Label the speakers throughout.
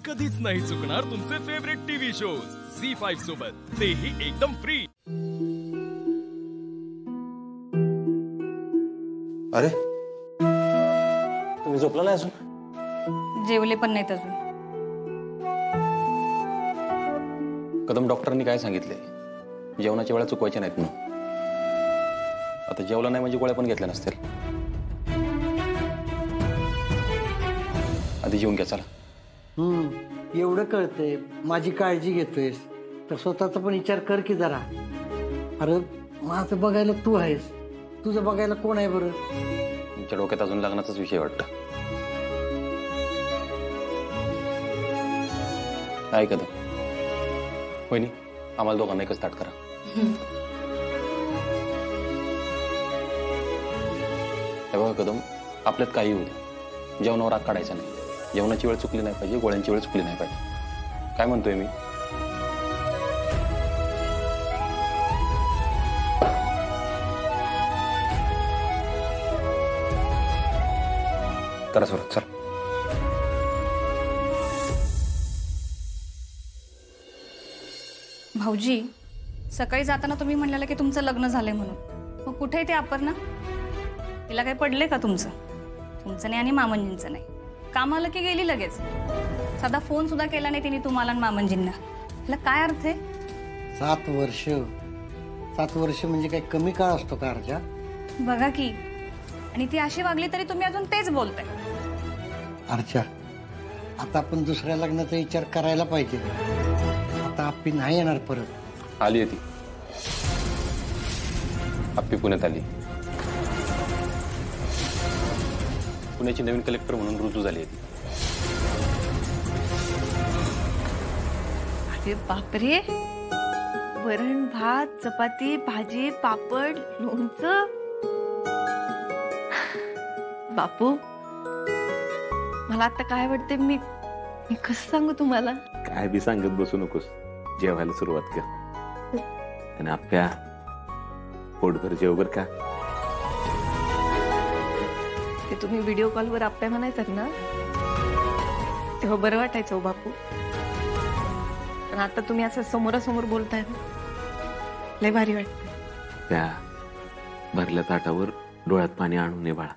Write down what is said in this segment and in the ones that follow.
Speaker 1: कधीच नाही चुकणार तुमचे फेवरेट टीव्ही शोज झी5 सोबत, तेही एकदम फ्री।
Speaker 2: अरे तुम्ही झोपला नाही अजून?
Speaker 3: जेवले पण नाहीत अजून।
Speaker 2: कदम डॉक्टरांनी काय सांगितले? जेवणाच्या वेळा चुकवायच्या नाहीत म्हणून। आता जेवला नाही म्हणजे गोळ्या पण घेतल्या नसतील। आधी जेवून घ्या चला।
Speaker 4: एवढं कळतंय, माझी काळजी घेतोयस तर स्वतःचा पण विचार कर की जरा। अरे माझं बघायला तू आहेस, तुझं बघायला कोण आहे बरं?
Speaker 2: तुमच्या डोक्यात अजून लग्नाचाच विषय वाटतं। काय कदम होईनी, आम्हाला दोघांना एकच ताट करा। हे बघा कदम, आपल्यात काही होऊ दे, जेवणावर राग काढायचा नाही। जेवणाची वेळ चुकली नाही पाहिजे, गोळ्यांची वेळ चुकली नाही पाहिजे। काय म्हणतोय मी? करा सुरुवात, चल।
Speaker 3: भाऊजी, सकाळी जाताना तुम्ही म्हणलेलं की तुमचं लग्न झालंय म्हणून, मग कुठे ते अपर्णा? तिला काही पडले का तुमचं? तुमचं नाही आणि मामंजींचं नाही। कामाला की गेली लगेच, साधा फोन सुद्धा केला नाही तिने तुम्हाला आणि मामंजींना। ह्याला काय अर्थ आहे?
Speaker 4: 7 वर्ष म्हणजे काही कमी काळ असतो का अर्जा?
Speaker 3: बघा की, आणि ती अशी वागली तरी तुम्ही अजून तेच बोलताय।
Speaker 4: अर्जा, आता आपण दुसऱ्या लग्नाचा विचार करायला पाहिजे। आता आप्पी नाही येणार परत।
Speaker 2: आली आहे ती, आप्पी पुण्यात आली। पुण्याची नवीन कलेक्टर म्हणून रुजू झाली आहे ती।
Speaker 5: अरे बापरे, वरण भात, चपाती, भाजी, पापड, लोणचं। बापू, मला आता काय वाटते, मी कसं सांगू तुम्हाला?
Speaker 6: काय बी सांगत बसू नकोस, जेवायला सुरुवात कर। आणि आप्या पोटभर जेव बर का।
Speaker 5: ते तुम्ही व्हिडिओ कॉलवर आप्या म्हणायचात ना, तेव्हा बरं वाटायचं हो बापू। पण आता तुम्ही असं समोरासमोर बोलताय ना, लय भारी वाटतं।
Speaker 6: त्या भरल्या ताटावर डोळ्यात पाणी आणू नये बाळा।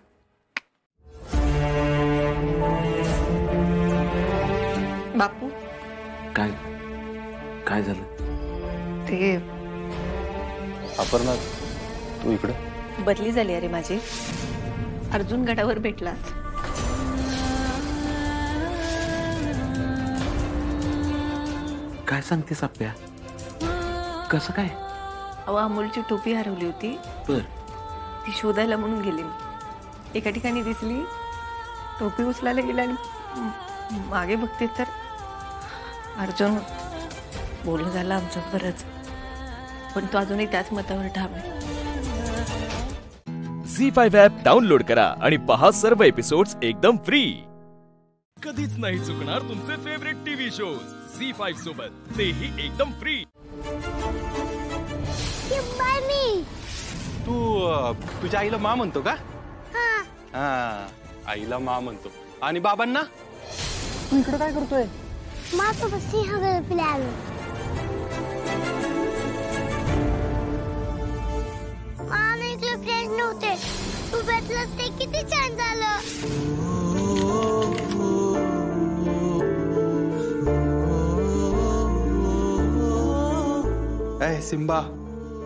Speaker 5: बापू,
Speaker 6: काय काय झालं?
Speaker 5: ते
Speaker 2: अपर्णा, तू इकडे?
Speaker 5: बदली झाली अरे माझी, अर्जुन गडावर भेटला।
Speaker 6: काय सांगतेस आप्या? कसं काय?
Speaker 5: अहो, अमोलची टोपी हरवली होती,
Speaker 6: बर,
Speaker 5: ती शोधायला म्हणून गेली मी। एका ठिकाणी दिसली, टोपी उचलायला गेला आणि मागे बघते तर अर्जुन। बोलणं झालं आमचं बरंच, पण तो अजूनही त्याच मतावर ठाम आहे।
Speaker 1: झी5 ॲप डाउनलोड करा आणि पहा सर्व एपिसोड्स एकदम फ्री। कधीच नाही चुकणार तुमचे फेवरेट टीव्ही शोज झी5 सोबत, तेही एकदम फ्री।
Speaker 7: तू तुझ्या आईला मा म्हणतो का? हा, आईला मा म्हणतो। आणि बाबांना?
Speaker 4: तू इकडे काय करतोय?
Speaker 8: माझं सिंहगड प्लॅन। मला इकडे फ्रेंड नव्हते, तू भेटलास ते किती छान झालं।
Speaker 7: ए सिम्बा,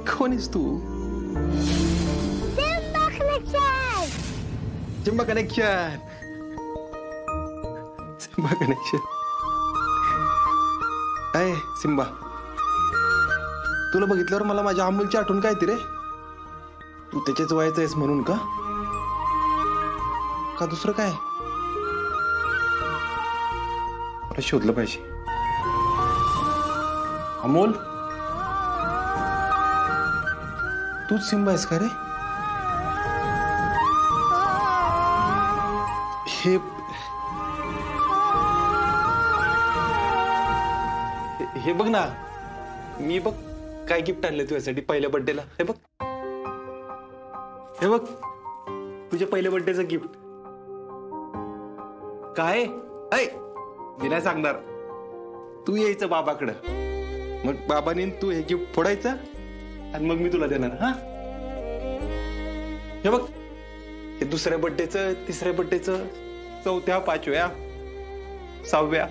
Speaker 7: कोण आहेस तू?
Speaker 8: Simba connection.
Speaker 7: Simba connection, Simba connection. अय सिम्बा, तुला बघितल्यावर मला माझ्या अमूलची आठवण काय ती रे? तू त्याच्याच वयाचं आहेस म्हणून का? का दुसरं काय? मला शोधलं पाहिजे। अमोल, तूच सिम्बा आहेस का रे? हे बघ ना, मी बघ काय गिफ्ट आणलं तुझ्यासाठी पहिल्या बर्थडेला। हे बघ, हे बघ, तुझ्या पहिल्या बर्थडेचं गिफ्ट। काय? मी नाही सांगणार. तू यायचं बाबाकडं, मग बाबाने तू हे गिफ्ट फोडायचं आणि मग मी तुला देणार. हा हे बघ, हे दुसऱ्या बर्थडेचं, तिसऱ्या बर्थडेचं, चौथ्या, पाचव्या, सहाव्या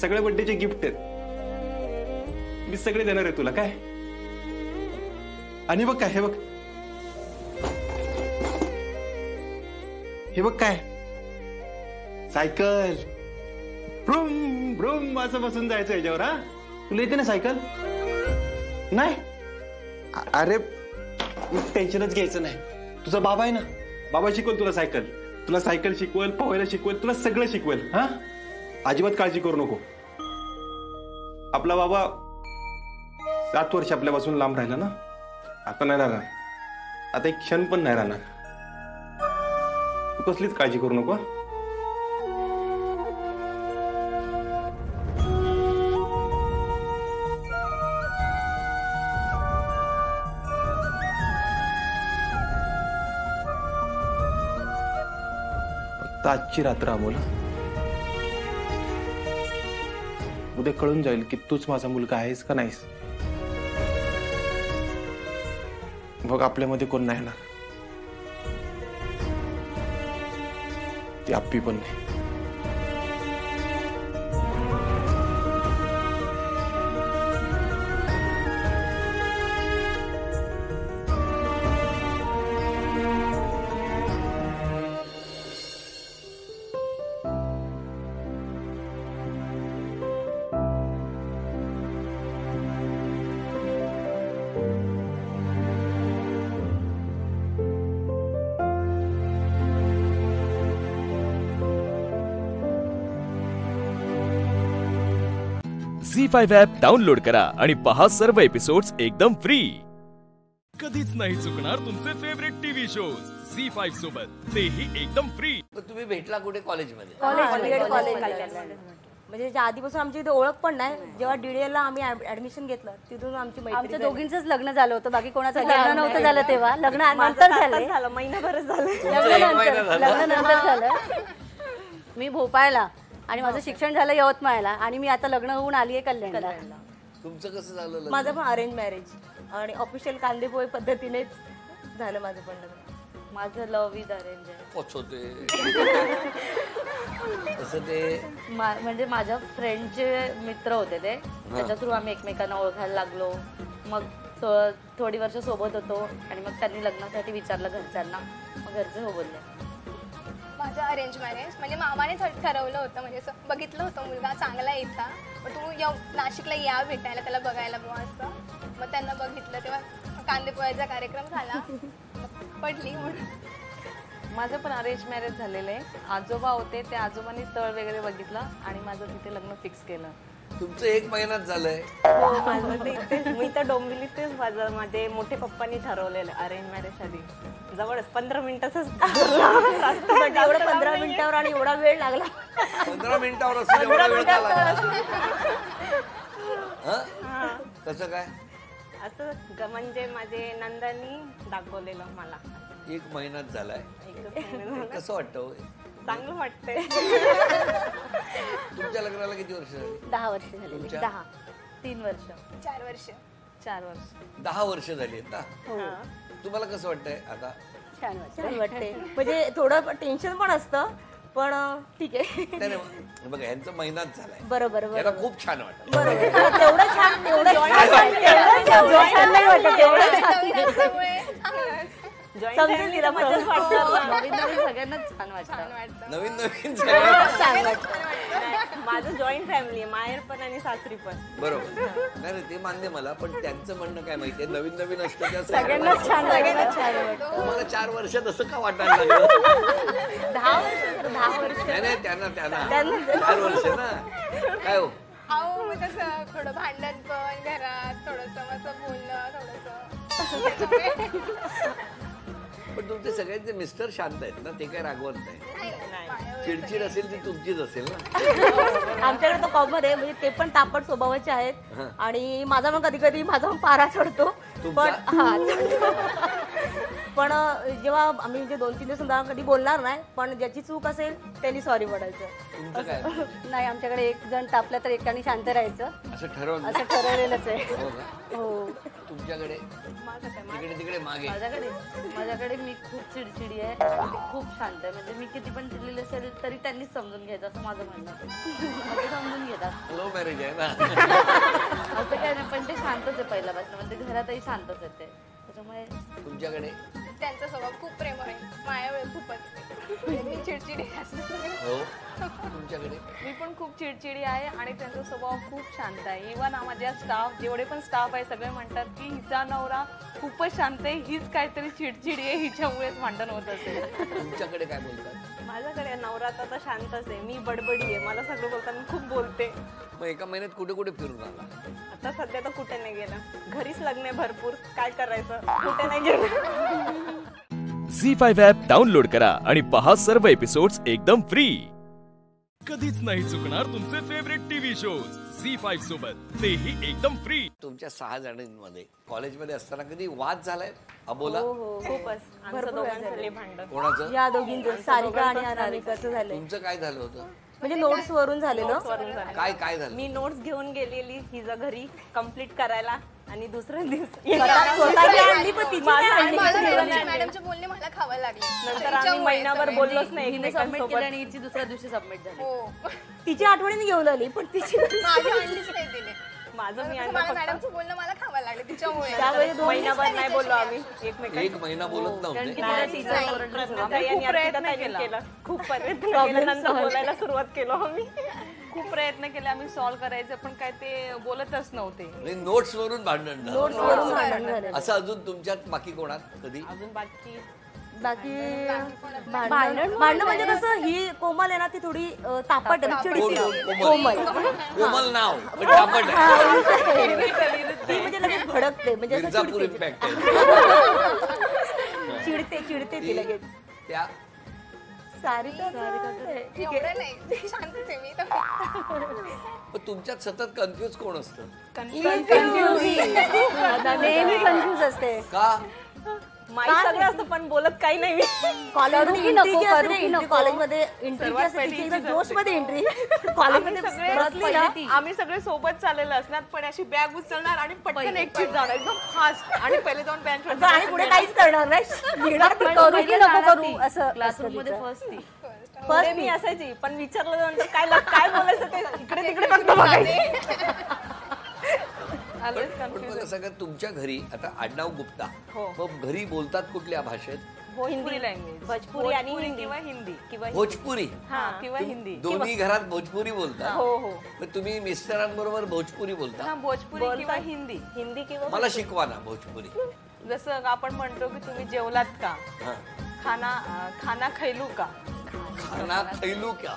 Speaker 7: सगळ्या बर्थडेचे गिफ्ट आहेत. मी सगळे देणार आहे तुला. काय आणि बघ काय, हे बघ, हे बघ काय, सायकल. ब्रूम ब्रूम असं बसून जायचं याच्यावर. हा तुला येते ना सायकल? नाही? अरे टेन्शनच घ्यायचं नाही. तुझा बाबा आहे ना, बाबा शिकवेल तुला सायकल. तुला सायकल शिकवेल, पोहायला शिकवेल, तुला सगळं शिकवेल. हा अजिबात काळजी करू नको. आपला बाबा 7 वर्ष आपल्यापासून लांब राहिला ना, आता नाही राहणार. आता एक क्षण पण नाही राहणार. तू कसलीच काळजी करू नको. फक्त आजची रात्र अमोल. उद्या कळून जाईल की तूच माझा मुलगा आहेस का नाहीस. बघ आपल्यामध्ये कोण नाही ना, ती आप्पी पण नाही.
Speaker 1: झी5 ॲप डाउनलोड करा आणि पहा सर्व एपिसोड्स एकदम फ्री. कधीच नाही चुकणार तुमचे फेवरेट टीव्ही शोज झी5 सोबत, तेही एकदम फ्री.
Speaker 9: तुम्ही भेटला कुठे? कॉलेजमध्ये?
Speaker 10: म्हणजे आधीपासून आमची इथे ओळख पण नाही. जेव्हा DDL ला आम्ही ऍडमिशन घेतलं तिथून आमची मैत्री.
Speaker 11: आमच्या दोघींचंच लग्न झालं होतं, बाकी कोणाचं लग्न नव्हतं झालं तेव्हा. लग्न नंतर झालं,
Speaker 10: महिनाभरच झालं.
Speaker 11: लग्न नंतर झालं. मी भोपाळला आणि माझं शिक्षण झालं यवतमाळला आणि मी आता लग्न होऊन आली आहे कल्याणला.
Speaker 9: तुमचं कसं झालं?
Speaker 10: माझं पण अरेंज मॅरेज आणि ऑफिशियल कांदेपोहे पद्धतीनेच झालं माझं पण लग्न.
Speaker 11: माझं लव्ह विथ अरेंज आहे.
Speaker 9: तसं ते
Speaker 11: म्हणजे माझ्या फ्रेंडचे मित्र होते ते, त्याच्या थ्रू आम्ही एकमेकांना ओळखायला लागलो. मग थोडी वर्ष सोबत होतो आणि मग त्यांनी लग्नासाठी विचारलं घरच्यांना, मग घरचे हो बोलले.
Speaker 12: माझं अरेंज मॅरेज म्हणजे मामाने ठरवलं होतं, म्हणजे असं बघितलं होतं मुलगा चांगला येता, मग तू नाशिकला या भेटायला, त्याला बघायला बुवा असं. मग त्यांना बघितलं तेव्हा कांदेपोह्याचा कार्यक्रम झाला, पडली म्हणून.
Speaker 5: माझं पण अरेंज मॅरेज झालेलं आहे. आजोबा होते, ते आजोबांनी स्थळ वगैरे बघितलं आणि माझं तिथे लग्न फिक्स केलं.
Speaker 9: तुमचं 1 महिन्यात झालंय?
Speaker 10: मी तर डोंबिवलीतच माझे मोठे पप्पांनी ठरवलेलं अरेंज मॅरेज आधी. जवळच 15 मिनिटाच एवढं 15 मिनिटावर आणि एवढा वेळ लागला.
Speaker 9: 15 मिनिटावर असं एवढा वेळ का लागला? कसं काय?
Speaker 10: असं म्हणजे माझे नंदानी दाखवलेलं मला.
Speaker 9: 1 महिन्यात झालाय. कसं वाटतं?
Speaker 10: चांगलं वाटतंय.
Speaker 9: तुमच्या लग्नाला किती वर्ष झाली?
Speaker 11: 10 वर्ष झाली. 10 3 वर्ष
Speaker 12: 4 वर्ष
Speaker 11: 4 वर्ष
Speaker 9: 10 वर्ष झाली आहेत ना? तुम्हाला कसं वाटतंय आता?
Speaker 11: छान
Speaker 10: वाटते. म्हणजे थोडं टेन्शन पण असतं, पण ठीक आहे.
Speaker 9: नाही बघा, यांचं महिनाच झालाय.
Speaker 10: बरोबर
Speaker 9: याला खूप छान वाटतं.
Speaker 10: बरोबर. तेवढं छान नाही वाटत. समजून तिला मजाच वाटतं.
Speaker 11: नवीन सगळ्यांनाच छान वाटतं.
Speaker 9: नवीन
Speaker 10: छान वाटतं. माझं जॉईंट फॅमिली आहे, माहेर पण आणि सासरी पण.
Speaker 9: बरोबर. नाही ते मान्य मला, पण त्यांचं म्हणणं काय माहितीये, नवीन असतं त्या
Speaker 11: सगळ्यांनाच छान वाटतं.
Speaker 9: तुम्हाला 4 वर्षात असं का वाटायला लागलं?
Speaker 10: 10 वर्ष
Speaker 9: नाही त्यांना 4 वर्ष ना. काय हो?
Speaker 12: अहो मग कसं थोडं भांडण पण घरात, थोडंसं असं बोलणं थोडंसं.
Speaker 9: पण तुमचे सगळ्यांचे मिस्टर शांत आहेत ना, ते काय रागवत नाही. चिडचिड असेल ती तुमचीच असेल ना.
Speaker 10: आमच्याकडे तो कॉमन आहे, म्हणजे ते पण तापट स्वभावाचे आहेत आणि माझा पण कधी कधी माझा पण पारा चढतो. पण पण जेव्हा आम्ही म्हणजे 2-3 दिवस कधी बोलणार नाही, पण ज्याची चूक असेल त्यांनी सॉरी म्हणायचं.
Speaker 13: नाही, आमच्याकडे एक जण तापलं तर एकाने शांत राहायचं
Speaker 9: असं ठरवलं,
Speaker 13: असं ठरवलेलंच आहे.
Speaker 9: हो का?
Speaker 13: हो.
Speaker 9: तुमच्याकडे तिकडे मागे
Speaker 11: माझ्याकडे मी खूप चिडचिडी आहे, खूप शांत आहे. म्हणजे मी किती पण चिडलेली असेल तरी त्यांनीच समजून घ्यायचं असं माझं म्हणणं आहे. ते समजून घेतात.
Speaker 9: लव्ह मॅरेज आहे ना.
Speaker 11: असं काय नाही, पण ते शांतच आहे पहिल्यापासून. म्हणजे घरातही शांतच आहे ते. त्याच्यामुळे
Speaker 9: तुमच्याकडे
Speaker 12: त्यांचा स्वभाव खूप प्रेम आहे, माझ्यावेळी खूपच मी चिडचिडी असते.
Speaker 9: हो. तुमच्याकडे
Speaker 14: मी पण खूप चिडचिडी आहे आणि त्यांचा स्वभाव खूप शांत आहे. इव्हन माझ्या स्टाफ जेवढे पण स्टाफ आहे सगळे म्हणतात की हिचा नवरा खूपच शांत आहे, हीच काहीतरी चिडचिडी आहे, हिच्यामुळेच भांडण होत असेल.
Speaker 9: तुमच्याकडे काय बोलतात?
Speaker 10: माझ्याकडे नवरा आता शांतच आहे, मी बडबडी आहे, मला सगळं बोलताना खूप बोलते.
Speaker 9: मग एका महिन्यात कुठे कुठे फिरून आला?
Speaker 10: आता सध्या तर कुठे नाही गेला, घरीच लग्न आहे भरपूर, काय करायचं, कुठे नाही गेलं.
Speaker 1: झी5 ॲप डाउनलोड करा आणि पहा सर्व एपिसोड्स एकदम फ्री. कधीच नाही चुकणार तुमचे फेवरेट टीव्ही शोज झी5 सोबत, तेही एकदम फ्री.
Speaker 9: तुमच्या 6 जणांमध्ये कॉलेजमध्ये असताना कधी वाद झालाय अबोला?
Speaker 10: हो, खूपच. आमचं दोघांचं भांडण.
Speaker 9: कोणाचं?
Speaker 10: या दोघींचं, सारिका आणि अनामिकाचं झालं.
Speaker 9: तुमचं काय झालं होतं?
Speaker 10: म्हणजे नोट्स वरून झालेलं.
Speaker 9: काय झालं?
Speaker 10: मी नोट्स घेऊन गेलेली हिच्या घरी कंप्लीट करायला आणि दुसऱ्या दिवशी
Speaker 12: मॅडमचे बोलणे मला खावं लागले.
Speaker 10: नंतर आम्ही महिनाभर बोललोच नाही.
Speaker 11: हिने सबमिट केलं आणि हिची दुसऱ्या दिवशी सबमिट झाली.
Speaker 12: हो,
Speaker 10: तिची आठवणीने घेऊन आली, पण तिची
Speaker 12: माझी अंडीच नाही दिले.
Speaker 10: माझं मी
Speaker 12: मॅडमचं बोलणं मला खावं लागलं तिच्यामुळे.
Speaker 10: त्यावेळी 2 महिनाभर नाही बोललो आम्ही एकमेकांना.
Speaker 9: 1 महिना बोलत नव्हते.
Speaker 10: खूप प्रयत्न केला, नंतर बोलायला सुरुवात केलो आम्ही.
Speaker 14: खूप प्रयत्न केले आम्ही सॉल्व्ह करायचे, पण काय ते बोलतच नव्हते.
Speaker 9: नोट्स वरून भांडण
Speaker 10: झालं.
Speaker 9: असं अजून तुमच्यात बाकी कोणात कधी?
Speaker 14: अजून बाकी
Speaker 10: भांडण म्हणजे कसं, ही कोमल आहे ना, ती थोडी तापट आहे, चिडचिड.
Speaker 9: कोमल नाव पण तापट आहे.
Speaker 10: ती म्हणजे लगेच भडकते, म्हणजे
Speaker 9: मिर्झापूर इम्पॅक्ट आहे.
Speaker 10: चिडते ती लगेच.
Speaker 9: त्या
Speaker 12: एवढं नाही, शांतच आहे मी तर.
Speaker 9: तुमच्यात सतत कन्फ्युज कोण असतं?
Speaker 13: नेहमी कन्फ्युज असते.
Speaker 9: का?
Speaker 10: माहिती सगळं असतं पण बोलत काही नाही. कॉलेजमध्ये एंट्री, जोश मध्ये एंट्री, कॉलेजमध्ये
Speaker 14: आम्ही सगळे सोबत चाललेलो असणार, पण अशी बॅग उचलणार आणि पटकन एकटीच जाणार एकदम फास्ट आणि पहिले जाऊन बेंचवर
Speaker 10: आणि पुढे काहीच करणार नाही.
Speaker 13: असं
Speaker 11: क्लासरूम मध्ये
Speaker 10: फर्स्ट मी असायची, पण विचारलं नंतर काय बोलायचं ते इकडे तिकडे फक्त बघायचं.
Speaker 9: पण मला सांगा, तुमच्या घरी आता आडनाव गुप्ता, मग घरी बोलतात कुठल्या भाषेत?
Speaker 14: हिंदी लँग्वेज,
Speaker 10: भोजपुरी आणि
Speaker 14: किंवा हिंदी किंवा
Speaker 9: भोजपुरी
Speaker 14: किंवा हिंदी.
Speaker 9: दोन्ही घरात भोजपुरी बोलतात?
Speaker 10: हो.
Speaker 9: मग तुम्ही मिस्टरांबरोबर भोजपुरी बोलता?
Speaker 14: भोजपुरी किंवा हिंदी.
Speaker 10: हिंदी किंवा
Speaker 9: मला शिकवा ना भोजपुरी.
Speaker 14: जसं आपण म्हणतो की तुम्ही जेवलात का, खाना खैलू का,
Speaker 9: खाना खैलू का,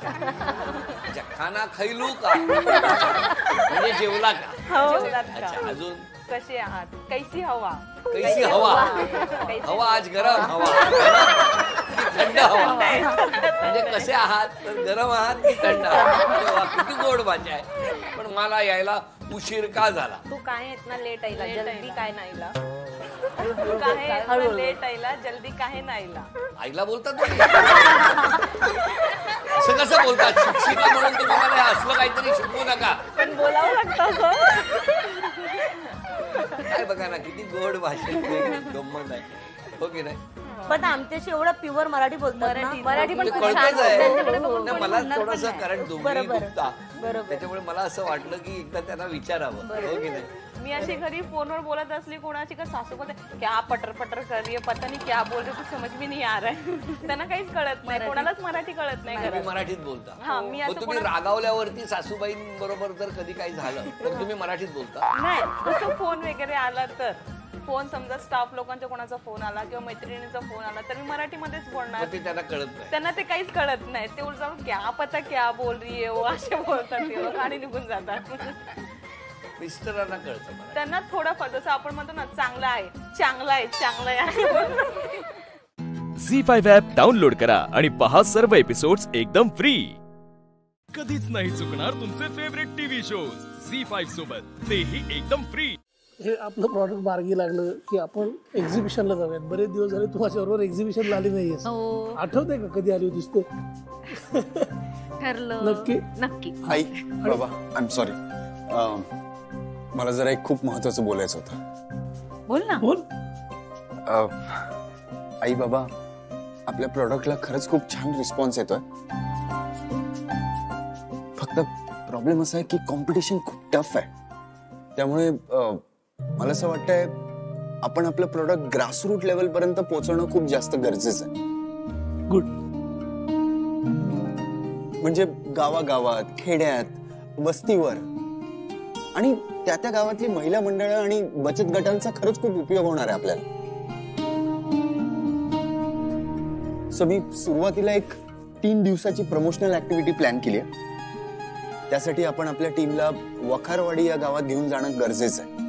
Speaker 9: खाना खैलू का म्हणजे जेवला का. अजून
Speaker 14: कसे आहात, कैसी हवा,
Speaker 9: कैसी हवा, हवा आज गरम हवा की थंड हवा, म्हणजे कसे आहात, तर गरम आहात की थंड आहात. किती गोड भाषा आहे. पण मला यायला उशीर का झाला?
Speaker 10: तू काय येत ना लेट आईला, जल्दी काय नाहीला,
Speaker 14: लेट आईला जल्दी काहे नाहीला.
Speaker 9: आईला बोलतात तुम्ही? असं कसं बोलतात? शिक्षिका म्हणून तुम्हाला असलं काहीतरी शिकवू नका.
Speaker 10: पण बोलावं लागतं.
Speaker 9: काय बघा ना, किती गोड भाषेत गंमत आहे, हो की नाही?
Speaker 10: पण आमच्याशी एवढं प्युअर मराठी बोलतात ना.
Speaker 13: मराठी पण खूप
Speaker 9: कळतच आहे.
Speaker 13: छान.
Speaker 9: मला थोडस, कारण दोघी गुप्ता, त्याच्यामुळे मला असं वाटलं की एकदा त्यांना विचारावं, हो की नाही?
Speaker 14: मी अशी घरी फोनवर बोलत असली कोणाची का सासू बोलते क्या पटर पटर कर रही है, पता नहीं क्या बोल रहे, कुछ समझ में नहीं आ रहा है. त्यांना काहीच कळत नाही, कोणालाच मराठी कळत नाही.
Speaker 9: तुम्ही मराठीत बोलता.
Speaker 14: हा, मी असं
Speaker 9: तुम्ही रागावल्यावरती सासूबाईंबरोबर जर कधी काही झालं तर तुम्ही मराठीत बोलता?
Speaker 14: नाही, तसं फोन वगैरे आला तर, फोन समजा स्टाफ लोकांचा कोणाचा फोन आला किंवा मैत्रिणीचा फोन आला तर मी मराठीमध्येच बोलणार.
Speaker 9: ते त्यांना कळत नाही.
Speaker 14: त्यांना ते काहीच कळत नाही. ते उलट जाऊन क्या पता क्या बोल रही है वो असे बोलतात ते लोक आणि निघून जातात.
Speaker 9: मिस्टरांना कळतं,
Speaker 14: त्यांना थोडंफार, जसं आपण म्हणतो ना, चांगलं आहे, चांगलं आहे, चांगलं आहे.
Speaker 1: झी5 ॲप डाउनलोड करा आणि पहा सर्व एपिसोड्स एकदम फ्री. कधीच नाही चुकणार तुमचे फेवरेट टीव्ही शोज झी5 सोबत, तेही एकदम फ्री.
Speaker 15: हे आपलं प्रॉडक्ट मार्गी लागलं की आपण एक्झिबिशनला जाऊयात. बरेच दिवस झाले तू माझ्याबरोबर एक्झिबिशनला आली नाहीयेस. आठवतंय का कधी आली होतीस ते?
Speaker 5: ठरलं.
Speaker 15: नक्की
Speaker 5: नक्की.
Speaker 16: आई बाबा आय एम सॉरी, मला जरा एक खूप महत्वाचं बोलायचं होतं.
Speaker 5: बोल ना.
Speaker 15: बोल.
Speaker 16: आई बाबा, आपल्या प्रॉडक्टला खरंच खूप छान रिस्पॉन्स येतोय. फक्त प्रॉब्लेम असा आहे की कॉम्पिटिशन खूप टफ आहे. त्यामुळे मला असं वाटतंय आपण आपलं प्रॉडक्ट ग्रासरूट लेवल पर्यंत पोहोचवणं खूप जास्त गरजेचं आहे.
Speaker 15: गुड.
Speaker 16: म्हणजे गावागावात, खेड्यात, वस्तीवर आणि त्या गावातली महिला मंडळं आणि बचत गटांचा खरंच खूप उपयोग होणार आहे आपल्याला. सो मी सुरुवातीला एक 3 दिवसाची प्रमोशनल ऍक्टिव्हिटी प्लॅन केली आहे. त्यासाठी आपण आपल्या टीमला वखारवाडी या गावात घेऊन जाणं गरजेचं आहे.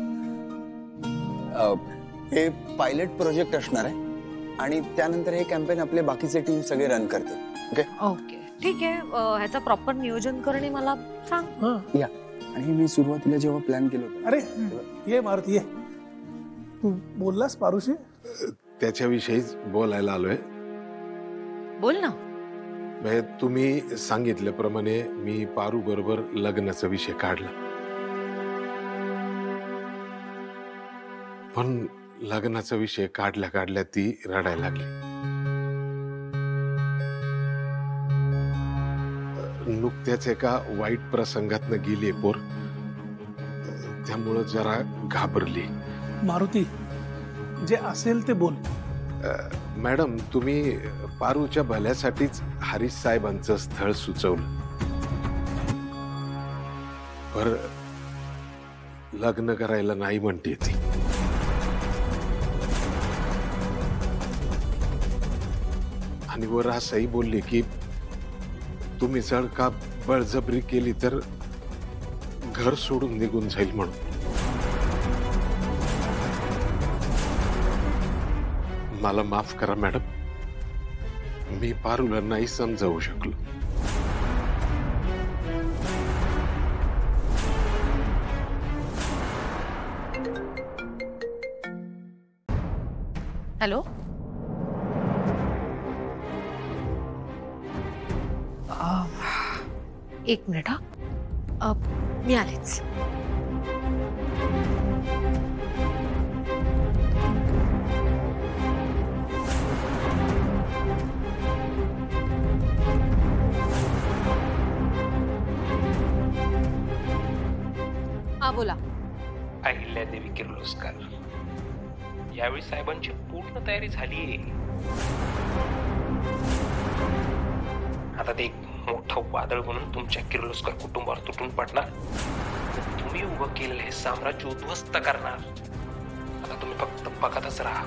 Speaker 16: हे पायलट प्रोजेक्ट असणार आहे आणि त्यानंतर हे कॅम्पेन आपले बाकीचे टीम सगळे रन करते. ओके
Speaker 5: ओके ठीक आहे. ह्याचं प्रॉपर नियोजन करणे मला सांग.
Speaker 16: या. आणि मी सुरुवातीला जेव्हा प्लॅन केलं होतं.
Speaker 15: अरे ये मारुती ये. तू बोललास पारुशी?
Speaker 17: त्याच्याविषयीच बोलायला आलोय.
Speaker 5: बोल ना.
Speaker 17: तुम्ही सांगितल्याप्रमाणे मी पारू बरोबर लग्नाचा विषय काढला, पण लग्नाचा विषय काढल्या काढल्या ती रडायला लागली. नुकत्याच एका वाईट प्रसंगातनं गेली पोर, त्यामुळं जरा घाबरली.
Speaker 15: मारुती, जे असेल ते बोल.
Speaker 17: मॅडम, तुम्ही पारूच्या भल्यासाठीच हरीश साहेबांचं स्थळ सुचवलं, पर लग्न करायला नाही म्हणते ती. आणि वर असंही बोलले की तुम्ही जर का बळजबरी केली तर घर सोडून निघून जाईल म्हणून. मला माफ करा मॅडम, मी पारूला नाही समजावू शकलो.
Speaker 5: हॅलो. एक मिनिट हा, मी आलेच. हा बोला.
Speaker 18: अहिल्यादेवी किर्लोस्कर, यावेळी साहेबांची पूर्ण तयारी झालीये. आता ते एक मोठं वादळ म्हणून तुमच्या किर्लोस्कर कुटुंबावर तुटून पडणार. तुम्ही उभं केलेलं हे साम्राज्य उद्ध्वस्त करणार. आता तुम्ही फक्त बघतच राहा.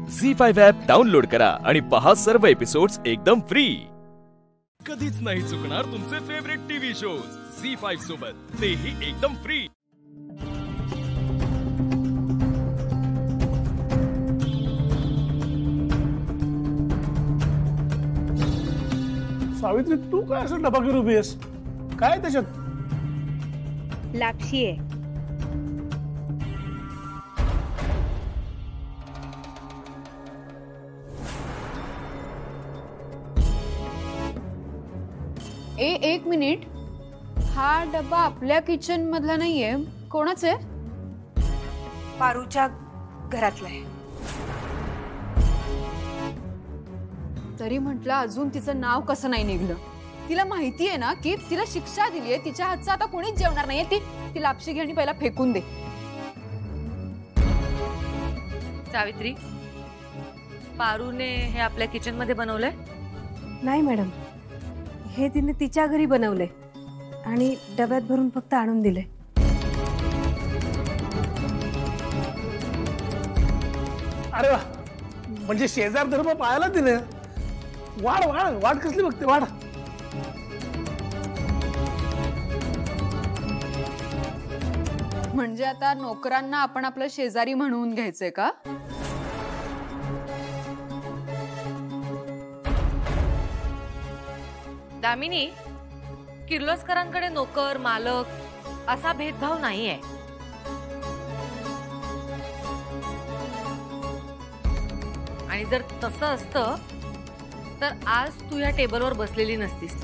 Speaker 1: झी5 ॲप डाउनलोड करा आणि पहा सर्व एपिसोड्स एकदम फ्री. कधीच नाही चुकणार तुमचे फेवरेट टीव्ही शोज झी5 सोबत, तेही एकदम फ्री.
Speaker 15: सावित्री, तू काय असं डबा घेऊन उभी आहेस? काय त्याच्यात?
Speaker 19: लापशी आहे.
Speaker 20: एक मिनिट, हा डब्बा आपल्या किचन मधला नाहीये. कोणाच आहे?
Speaker 19: पारूच्या घरातला आहे.
Speaker 20: तरी म्हटलं अजून तिचं नाव कसं नाही निघलं. तिला माहिती आहे ना की तिला शिक्षा दिलीये, तिच्या हातचं आता कोणीच जेवणार नाहीये. ती लापशी घे आणि पहिला फेकून दे.
Speaker 5: सावित्री, पारूने हे आपल्या किचन मध्ये बनवलंय?
Speaker 19: नाही मॅडम, हे तिने तिच्या घरी बनवले आणि डब्यात भरून फक्त आणून दिले.
Speaker 15: अरे वा, म्हणजे शेजार धर्म पाहायला तिने. वाढ वाढ वाढ कसली बघते, वाढ.
Speaker 20: म्हणजे आता नोकरांना आपण आपलं शेजारी म्हणून घ्यायचंय का?
Speaker 5: दामिनी, किर्लोस्करांकडे नोकर मालक असा भेदभाव नाहीये. आणि जर तसं असतं तर आज तू या टेबलवर बसलेली नसतीस.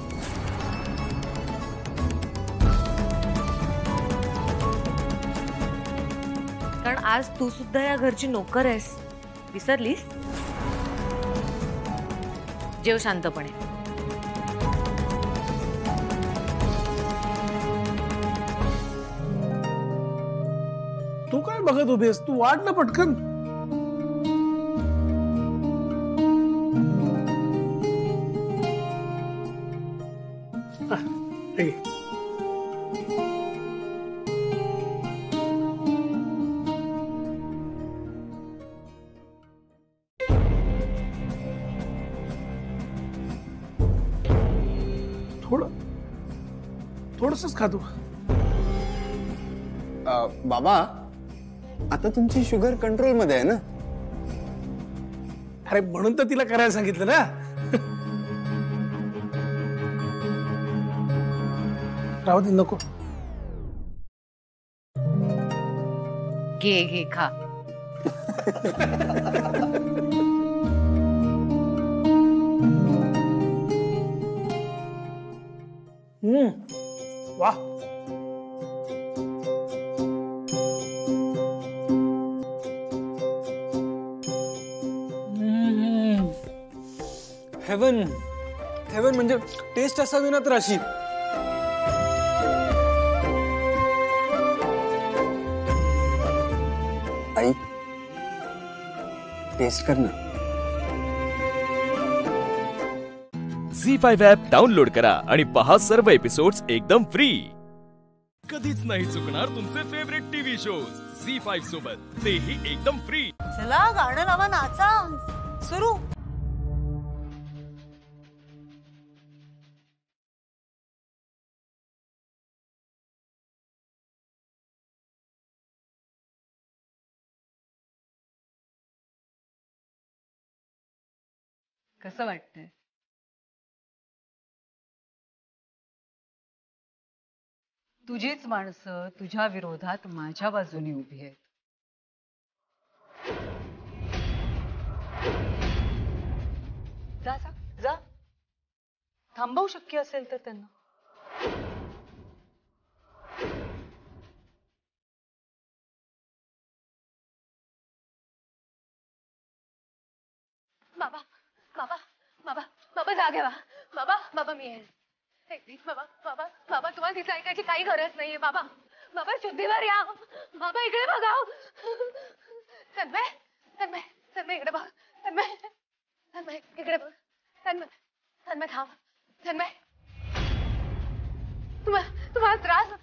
Speaker 5: कारण आज तू सुद्धा या घरची नोकर आहेस. विसरलीस? जेव शांतपणे.
Speaker 15: तू काय बघत उभेस? तू वाढ ना पटकन. थोडंसंच खातो.
Speaker 16: बाबा, आता तुमची शुगर कंट्रोल मध्ये आहे ना?
Speaker 15: अरे म्हणून तर तिला करायला सांगितलं ना. राहू दे, नको.
Speaker 5: घे घे खा.
Speaker 15: वाह.
Speaker 7: हेवन हेवन म्हणजे टेस्ट असावी ना तर अशी.
Speaker 16: आई, टेस्ट कर ना.
Speaker 1: झी5 ॲप डाउनलोड करा आणि पहा सर्व एपिसोड्स एकदम फ्री. कधीच नाही चुकणार तुमचे फेवरेट टीव्ही शोज झी5 सोबत, तेही एकदम फ्री.
Speaker 21: चला गाणं लावा, नाचा. सुरू.
Speaker 20: कसं वाटतंय? तुझीच माणसं तुझ्या विरोधात माझ्या बाजूने उभी आहेत. जा जा जा. थांबवू शक्य असेल तर त्यांना.
Speaker 19: बाबा बाबा बाबा बाबा जागे व्हा. बाबा बाबा मी आहे. बाबा बाबा बाबा तुम्हाला तिचं ऐकायची काही गरज नाहीये. बाबा बाबा शुद्धीवर या. बाबा इकडे बघा. तन्मय तन्मय तन्मय इकडे बघ. तन्मय तन्मय इकडे बघ. तन्मय तन्मय थांब. तन्मय तुम्हाला त्रास.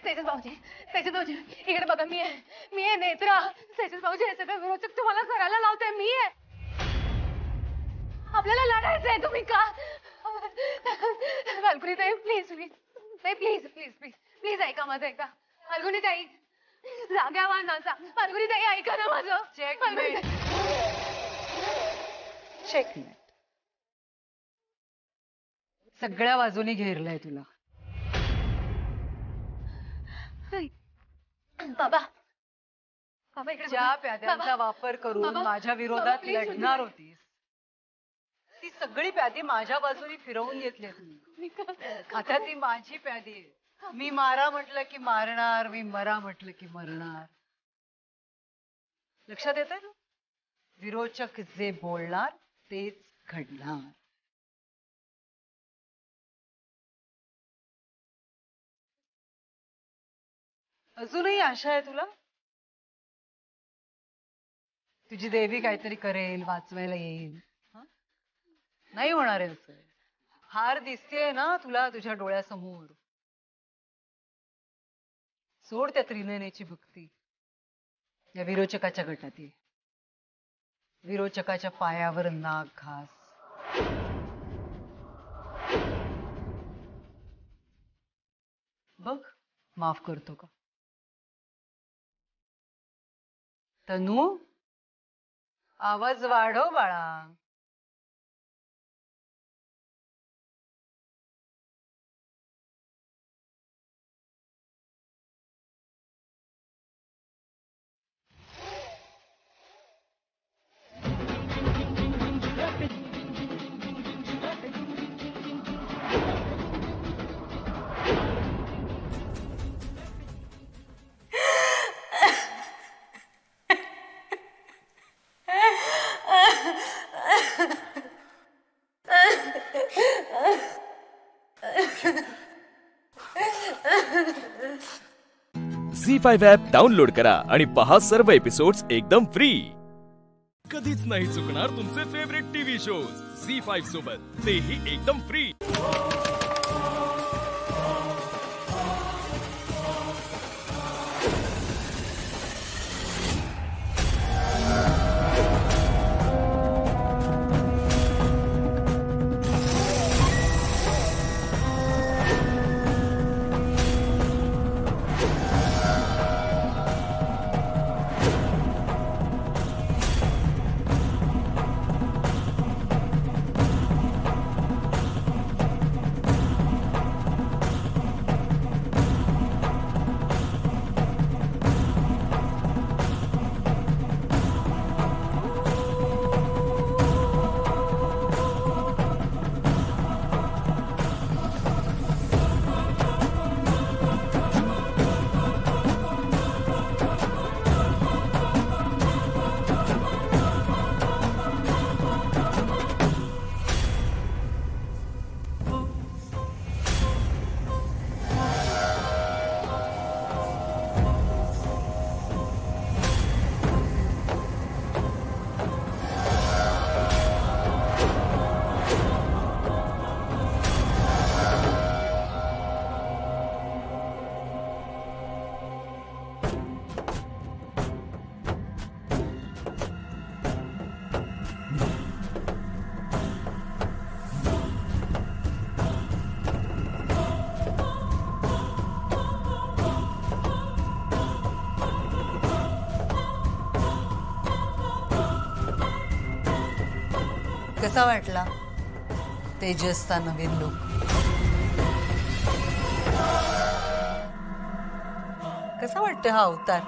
Speaker 19: तेजस भाऊजी, तेजस भाऊजी इकडे बघा. मी आहे नेत्रा. तेजस भाऊजी हे सगळं विरोचक तुम्हाला करायला लावताय. मी आहे. आपल्याला लढायचंय. तुम्ही का? फाल्गुनी ताई please please please please please please ऐका माझं. ऐका फाल्गुनी ताई. जाग्या व्हा ना. फाल्गुनी ताई ऐका ना माझं.
Speaker 20: चेकमेट. सगळ्या बाजूनी घेरलंय तुला.
Speaker 19: बाबा बाबा इकडे.
Speaker 20: ज्या प्याद्यांचा वापर करून माझ्या विरोधात लढणार होतीस ती सगळी प्यादी माझ्या बाजूने फिरवून घेतली तुम्ही. आता ती माझी प्यादी आहे. मी मारा म्हटलं की मारणार, मी मरा म्हटलं की मरणार. लक्षात येतंय ना? विरोचक जे बोलणार तेच घडणार. अजूनही आशा आहे तुला? तुझी देवी काहीतरी करेल, वाचवायला येईल. नाही होणार आहे असं. हार दिसतेय ना तुला तुझ्या डोळ्यासमोर. सोड त्या त्रिनयनेची भक्ती. या विरोचकाच्या गटात ये. विरोचकाच्या पायावर नाग घास. बघ माफ करतो का? तनू आवाज वाढव बाळा.
Speaker 1: झी5 ॲप डाउनलोड करा आणि पहा सर्व एपिसोड्स एकदम फ्री. कधीच नाही चुकणार तुमचे फेवरेट टीव्ही शोज झी5 सोबत, तेही एकदम फ्री.
Speaker 20: कसा वाटला तेजसचा नवीन लुक? कसा वाटतं हा अवतार?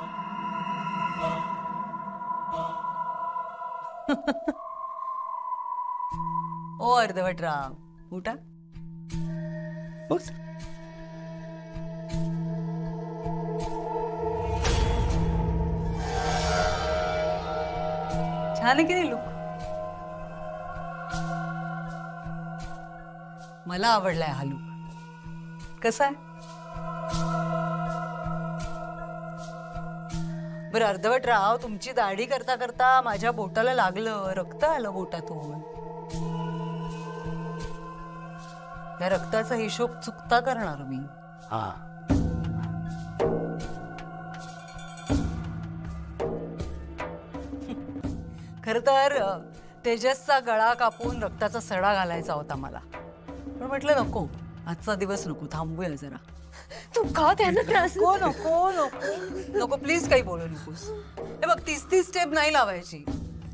Speaker 20: ओ अर्धवटराव, उठा. छान आहे की नाही लुक? मला आवडलाय हा लुक. कसा आहे? बरं अर्धवटराव, तुमची दाढी करता करता माझ्या बोटाला लागलं, रक्त आलं बोटातून. त्या रक्ताचा हिशोब चुकता करणार मी. खर तर तेजसचा गळा कापून रक्ताचा सडा घालायचा होता मला, पण म्हटलं नको, आजचा दिवस नको, थांबूया जरा.
Speaker 5: तू का त्यांना त्रास?
Speaker 20: नको नको नको नको, प्लीज काही बोलू नकोस. हे बघ, 30 स्टेप नाही लावायची.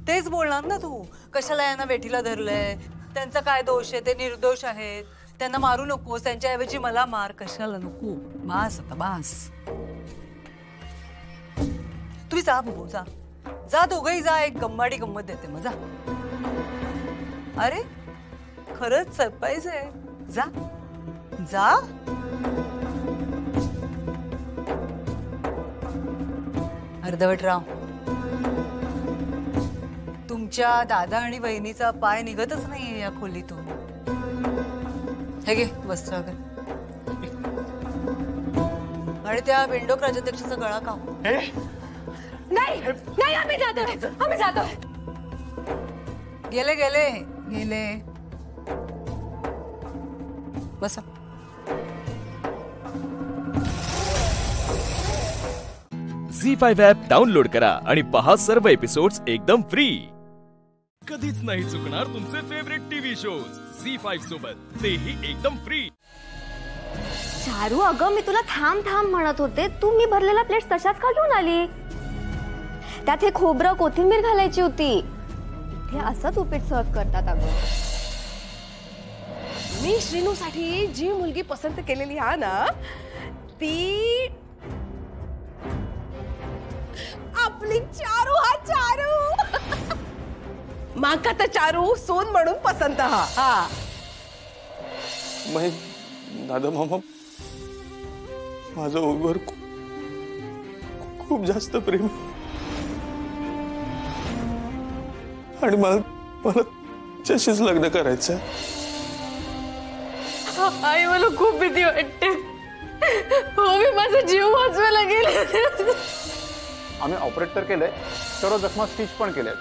Speaker 20: तेच बोलणार ना तू, कशाला यांना वेठीला धरलंय, त्यांचा काय दोष आहे, ते निर्दोष आहेत, त्यांना मारू नकोस, त्यांच्याऐवजी मला मार. कशाला नको, बास आता बास. तुम्ही जा बघू, जा जा, दोघंही जा, एक गंमाडी गंमत देते मग, जा. अरे खरंच सरप्राईज आहे, जा जा. अर्धवटराव, तुमच्या दादा आणि बहिणीचा पाय निघतच नाहीये या खोलीतून. हे घे वस्त्र, आणि त्या विंडो प्राजध्यक्षाचा गळा काप.
Speaker 5: नाही नाही, आम्ही जातो, आम्ही जातो.
Speaker 20: गेले गेले गेले, बसा.
Speaker 1: झी5 ॲप डाउनलोड करा आणि पहा सर्व एपिसोड्स एकदम फ्री. कधीच नाही चुकणार तुमचे फेवरेट टीव्ही शोज झी5 सोबत, तेही एकदम फ्री.
Speaker 8: चारू, अगं मी तुला थांब थांब म्हणत होते, तू मी भरलेला प्लेट तशाच का घेऊन आली?
Speaker 3: त्यात हे खोबरं कोथिंबीर घालायची होती. इथे असंच उपीट सर्व करतात अगं.
Speaker 5: मी श्रीनूसाठी जी मुलगी पसंत केलेली आहे ना ती आपली चारू. हा चारू माका तर चारू सोन म्हणून पसंत हा.
Speaker 7: दादा मामा माझं ओघवर खूप जास्त प्रेम आणि मला त्याच्याशीच लग्न करायचं.
Speaker 5: आई मला खूप भीती वाटते. हो मी माझा जीव वाचवायला गेले.
Speaker 22: आम्ही ऑपरेट तर केलंय, सर्व जखमा स्टिच पण केल्यात,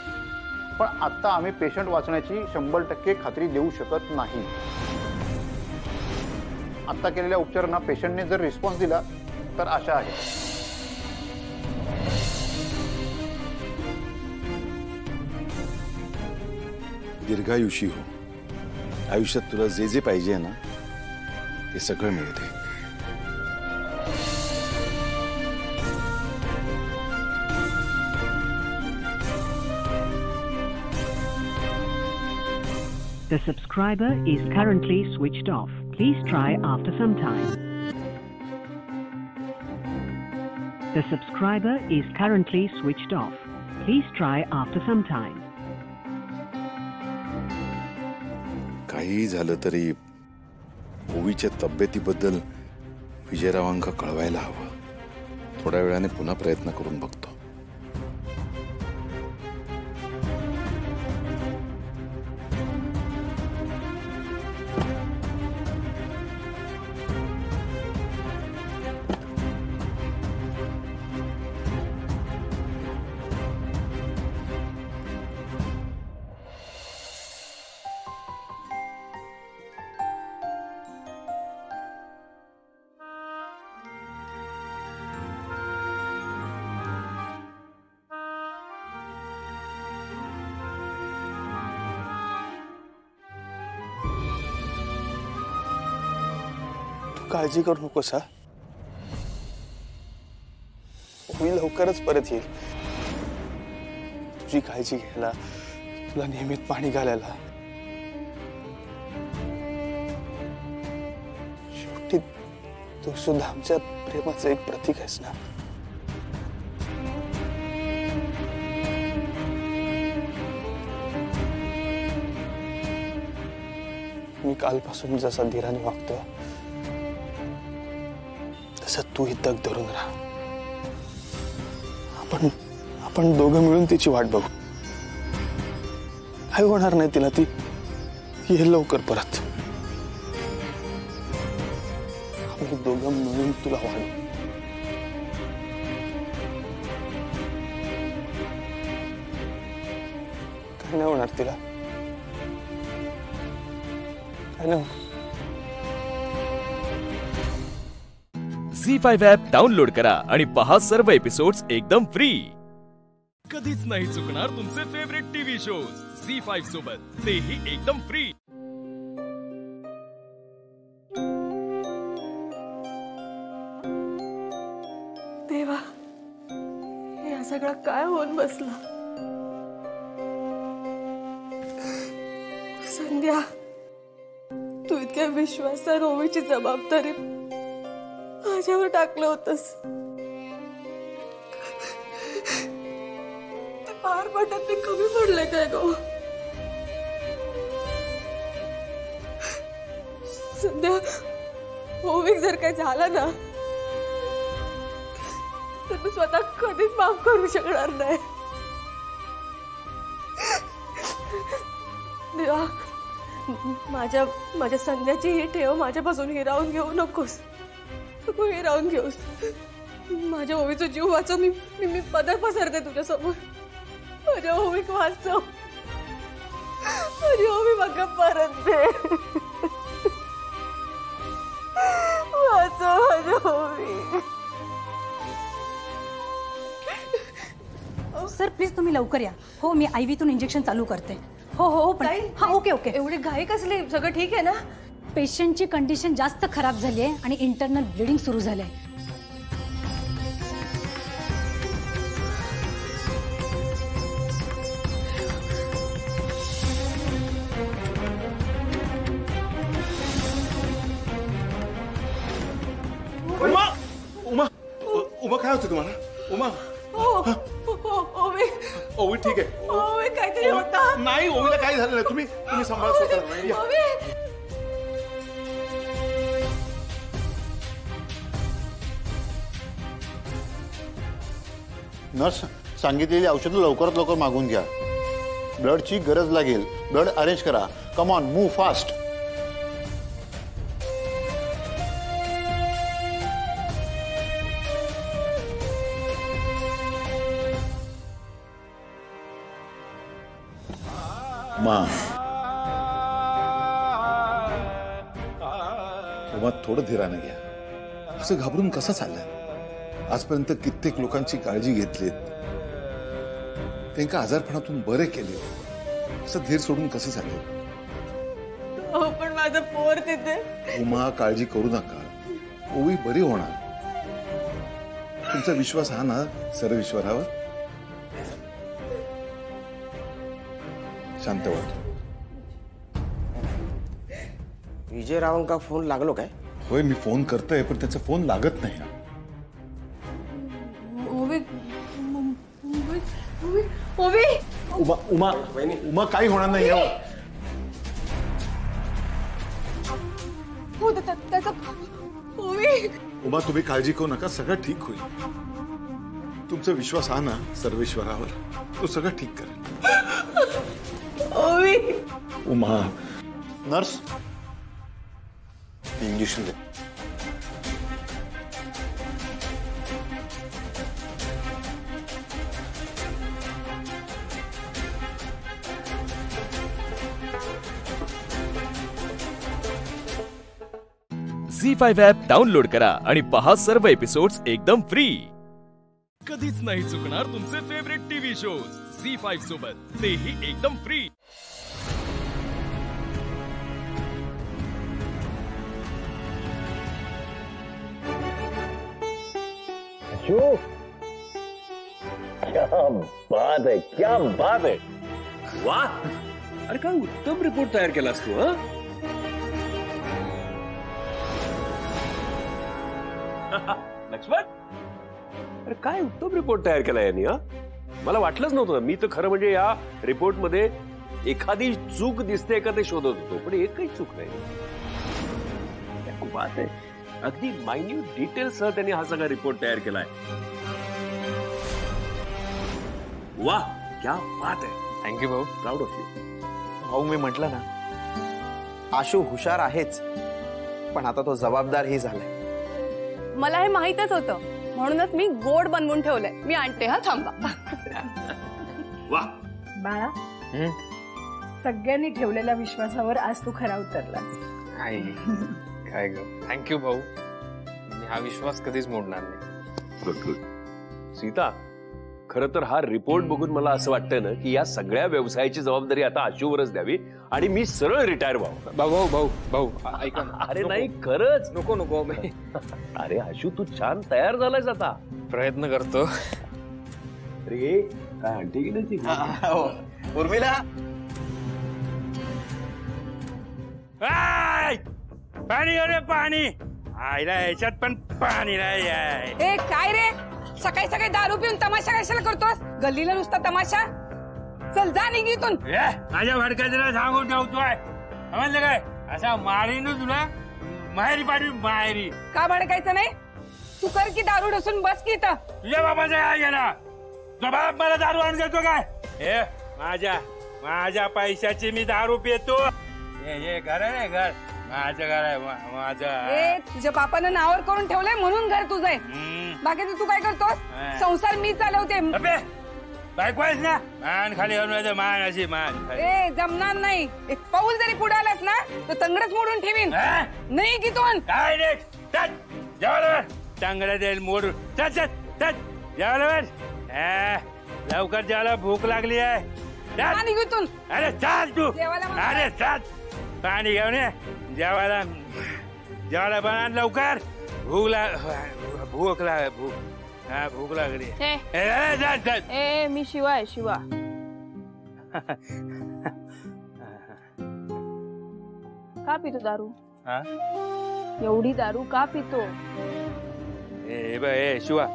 Speaker 22: पण आता आम्ही पेशंट वाचण्याची 100% खात्री देऊ शकत नाही. आता केलेल्या उपचारांना पेशंटने जर रिस्पॉन्स दिला तर आशा आहे.
Speaker 23: दीर्घायुषी हो. आयुष्यात तुला जे जे पाहिजे ना ते सगळं मिळते.
Speaker 24: The subscriber is currently switched off. Please try after some time. The subscriber is currently switched off. Please try after some time.
Speaker 23: काही झालं तरी ओवीच्या तब्येतीबद्दल विजयरावांका कळवायला हवं. थोड्या वेळाने पुन्हा प्रयत्न करून बघतो.
Speaker 7: काळजी करू नकोस हा. मी लवकरच परत येईल. तुझी काळजी घ्यायला, तुला नियमित पाणी घालायला. शेवटी तू सुद्धा आमच्या प्रेमाचं एक प्रतीक आहेस ना. मी कालपासून जसा धीराने वागतो तसं तू तग धरून राहा. आपण दोघं मिळून तिची वाट बघू. काय होणार नाही तिला. ती येईल लवकर परत. आम्ही दोघं मिळून तुला वाढू. काय नाही होणार तिला. काय नाही होणार.
Speaker 1: झी5 ॲप डाउनलोड करा आणि पहा सर्व एपिसोड्स एकदम फ्री. कधीच नाही चुकणार तुमचे फेवरेट टीव्ही शोज झी5 सोबत, तेही एकदम फ्री.
Speaker 5: देवा, या सगळं काय होऊन बसला. संध्या, तू इतक्या विश्वासात ओवीची जबाबदारी माझ्यावर टाकलं होतस. ते पार पडत मी कमी पडले काय गो. संध्या, ओवीक जर काय झालं ना तर मी स्वतः कधीच माफ करू शकणार नाही. देवा, माझ्या संध्याची ही ठेव माझ्यापासून हिरावून घेऊ नकोस. तू हिरावून घेऊस. माझ्या ओवीचा जीव वाचव. मी पदर पसरते तुझ्या समोर. माझ्या ओवीक वाचव. माझी ओवी बघा परत दे. वाचव माझ्या ओवी.
Speaker 25: सर प्लीज तुम्ही लवकर या. हो, मी आयव्हीतून इंजेक्शन चालू करते. हो हो पण हा ओके ओके.
Speaker 5: एवढी घाई कसली? सगळं ठीक आहे ना?
Speaker 25: पेशंटची कंडिशन जास्त खराब झाली आहे आणि इंटरनल ब्लिडिंग सुरू झालंय.
Speaker 23: उमा उमा काय होतं तुम्हाला? उमा ओवी ठीक आहे.
Speaker 5: ओवी काहीतरी होता.
Speaker 23: नाही ओवीला काही झालं नाही. तुम्ही सांभाळा स्वतःला.
Speaker 22: नर्स सांगितलेली औषधं लवकरात लवकर मागून घ्या. ब्लडची गरज लागेल. ब्लड अरेंज करा. Come on move fast.
Speaker 23: Uma थोडं धीराने घ्या. असं घाबरून कसं चाललंय? आजपर्यंत कित्येक लोकांची काळजी घेतलीत, त्यांना आजारपणातून बरे केले. असं धीर सोडून कसं चालेल?
Speaker 5: पण माझं पोर तिथे.
Speaker 23: उमा काळजी करू नका. ओवी बरी होणार. तुमचा विश्वास हा ना सर्वेश्वरावर? शांत वाटतो.
Speaker 2: विजयरावांका फोन लागलो काय?
Speaker 23: होय मी फोन करतोय पण त्याचा फोन लागत नाही. उमा उमा उमा काही होणार नाही. उमा तुम्ही काळजी करू नका. सगळं ठीक होईल. तुमचा विश्वास हा ना सर्वेश्वरावर, तो सगळं ठीक करेल. उमा
Speaker 22: नर्स इंजेक्शन दे.
Speaker 1: झी5 ॲप डाउनलोड करा आणि पहा सर्व एपिसोड्स एकदम फ्री. कधीच नाही चुकणार तुमचे फेवरेट टीव्ही शोज झी5 सोबत, तेही एकदम फ्री.
Speaker 4: क्या बात है, क्या बात है. वाह, अरे काय उत्तम रिपोर्ट तयार केलास तू. लक्ष्मण, अरे काय उत्तम रिपोर्ट तयार केला यांनी. मला वाटलंच नव्हतं. मी तर खरं म्हणजे या रिपोर्ट मध्ये एखादी चूक दिसते का ते शोधत होतो, पण एकही चूक नाही. बात आहे. अगदी मायन्यूट डिटेल्स सह त्यांनी हा सगळा रिपोर्ट तयार केलाय. वाह, क्या बात आहे.
Speaker 2: थँक्यू भाऊ.
Speaker 4: Proud of you.
Speaker 2: भाऊ मी म्हटलं ना, आशू हुशार आहेच, पण आता तो जबाबदारही झालाय.
Speaker 14: मला हे माहितच होतं, म्हणूनच मी गोड बनवून ठेवलंय. मी आणते. हा थांबा.
Speaker 4: वाह
Speaker 25: बाळा, सगळ्यांनी ठेवलेल्या विश्वासावर आज तू खरा उतरलास.
Speaker 18: काय ग, थँक्यू भाऊ. हा विश्वास कधीच मोडणार नाही.
Speaker 4: Good good. सीता, खरं तर हा रिपोर्ट बघून मला असं वाटतंय ना की या सगळ्या व्यवसायाची जबाबदारी आता आशूवरच द्यावी आणि मी सरळ रिटायर व्हावं.
Speaker 18: भाऊ भाऊ भाऊ ऐका.
Speaker 4: अरे नाही, खरंच
Speaker 18: नको नको.
Speaker 4: अरे आशू, तू छान तयार झालायस आता.
Speaker 18: प्रयत्न करतो.
Speaker 4: अरे काय आणते की नाही ती
Speaker 2: उर्मिला.
Speaker 6: पाणी अरे पाणी. आईला ह्याच्यात पण पाणी नाही.
Speaker 25: ए काय रे, सकाळी सकाळी दारू पिऊन तमाशा कशाला करतोस? गल्लीला नुसता तमाशा. चल जा निघितून.
Speaker 6: माझ्या भडकाला सांगून ठेवतोय, समजलं काय? असा मारीन तुला. माहेरी पाडवी माहेरी.
Speaker 25: का भडकायचं नाही? तू कर की दारू ढसून बस की इथं.
Speaker 6: तुझ्या बाबाचा काय गेला? तुझा बाप मला दारू आणून देतो काय? हे माझ्या पैशाची मी दारू पितो. हे घर आहे, घर माझं घर आहे. माझं
Speaker 25: तुझ्या बापानं नावावर करून ठेवलंय म्हणून घर तुझं आहे. बाकीचं तू काय करतोस? संसार मी चालवते.
Speaker 6: बायको आहेस ना, मान खाली मान अशी मान.
Speaker 25: जमणार नाही. एक पाऊल जरी पुढे आलास ना तर तंगडच मोडून ठेवीन. नाही की तू
Speaker 6: काय नाही. जेवायला तंगड्या देईल मोडून. जेवायला लवकर जेवायला भूक लागली आहे. अरे चाल तू. अरे चाल. पाणी घेऊन ये. जेवायला बनवा लवकर. भूक लागली.
Speaker 14: मी शिवा आहे, शिवा. का पितो दारू? एवढी दारू का पितो?
Speaker 6: ए शिवा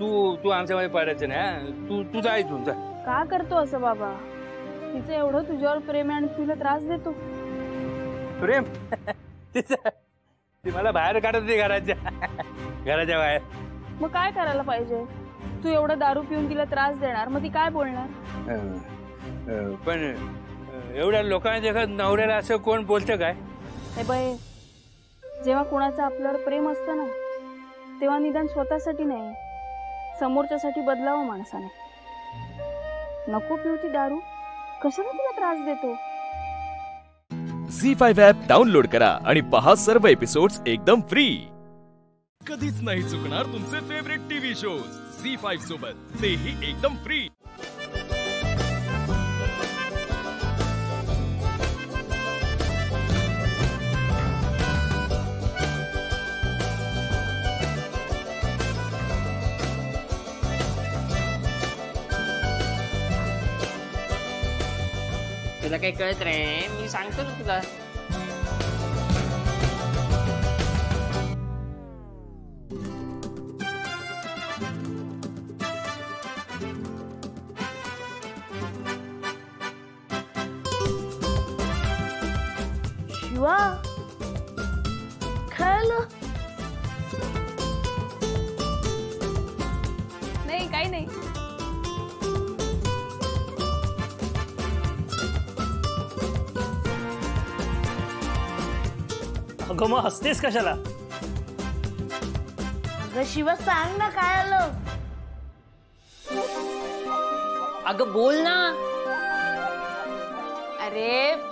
Speaker 6: तू आमच्यामध्ये पडायचं नाही. तू जा इथून जा.
Speaker 14: का करतो असं बाबा? तिचं एवढं तुझ्यावर प्रेम आहे आणि तुला त्रास देतो.
Speaker 6: प्रेम ती मला बाहेर काढत नाही घराच्या बाहेर.
Speaker 14: मग काय करायला पाहिजे? तू एवढं दारू पिऊन तिला त्रास देणार, मग ती काय बोलणार?
Speaker 6: पण एवढ्या लोकांच्या एखाद नवऱ्याला असं कोण बोलतं काय?
Speaker 14: हे बाई, जेव्हा कोणाचं आपल्यावर प्रेम असतं ना, तेव्हा निदान स्वतःसाठी नाही, समोरच्यासाठी बदलावं माणसाने. नको पिऊ ती दारू, कशाला तिला त्रास देतो?
Speaker 1: झी5 ॲप डाउनलोड करा आणि पहा सर्व एपिसोड्स एकदम फ्री. कधीच नाही चुकणार तुमचे फेवरेट टीव्ही शोज झी5 सोबत, तेही एकदम फ्री.
Speaker 9: तुला काही कळत नाही, मी सांगतो ना तुला.
Speaker 14: शिवा, खेळलं नाही? काही नाही.
Speaker 15: अगं मग हसतेस कशाला?
Speaker 14: अगं शिवा, सांग ना काय आलं?
Speaker 9: अगं बोल ना.
Speaker 14: अरे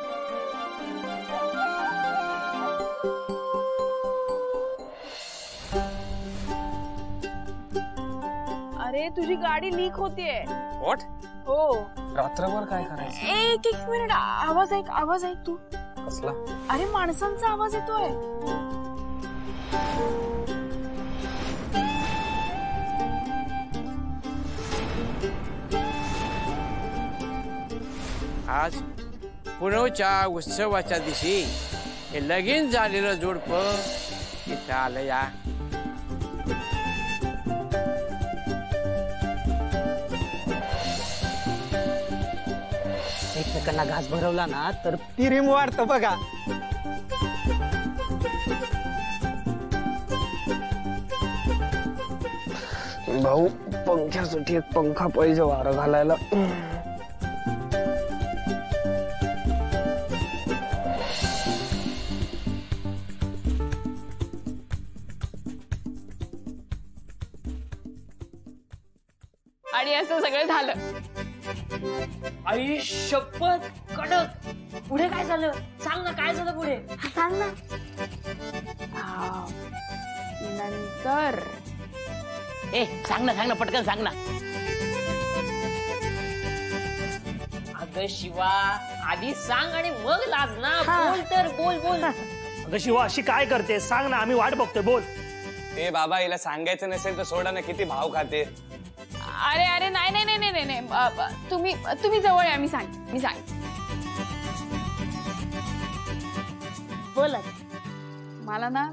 Speaker 14: अरे तुझी गाडी लीक होतीये.
Speaker 18: व्हॉट?
Speaker 14: हो.
Speaker 18: रात्रभर काय करायचं?
Speaker 14: एक मिनिट, आवाज ऐक तू.
Speaker 18: कसला?
Speaker 14: अरे माणसांचा आवाज येतोय.
Speaker 9: आज पुणवच्या उत्सवाच्या दिवशी हे लगीन झालेलं जोडपं इथं आलं या.
Speaker 10: एकमेकांना घास भरवला ना तर प्रेम वाढतं बघा.
Speaker 9: भाऊ, पंख्यासाठी एक पंखा पाहिजे वारं घालायला.
Speaker 14: आणि असं सगळं झालं.
Speaker 9: आई शपथ, कडक. पुढे काय झालं? सांग ना, काय झालं पुढे?
Speaker 14: सांग ना. नंतर
Speaker 9: सांग ना पटकन सांग ना. अगं शिवा, आधी सांग आणि मग लाज ना. बोल तर, बोल.
Speaker 15: अगं शिवा, अशी काय करते? सांग ना, आम्ही वाट बघतोय. बोल.
Speaker 16: ए बाबा, हिला सांगायचं नसेल तर सोडा ना. किती भाव खाते.
Speaker 14: अरे नाही. तुम्ही जवळ या. मी सांग. बोला. मला ना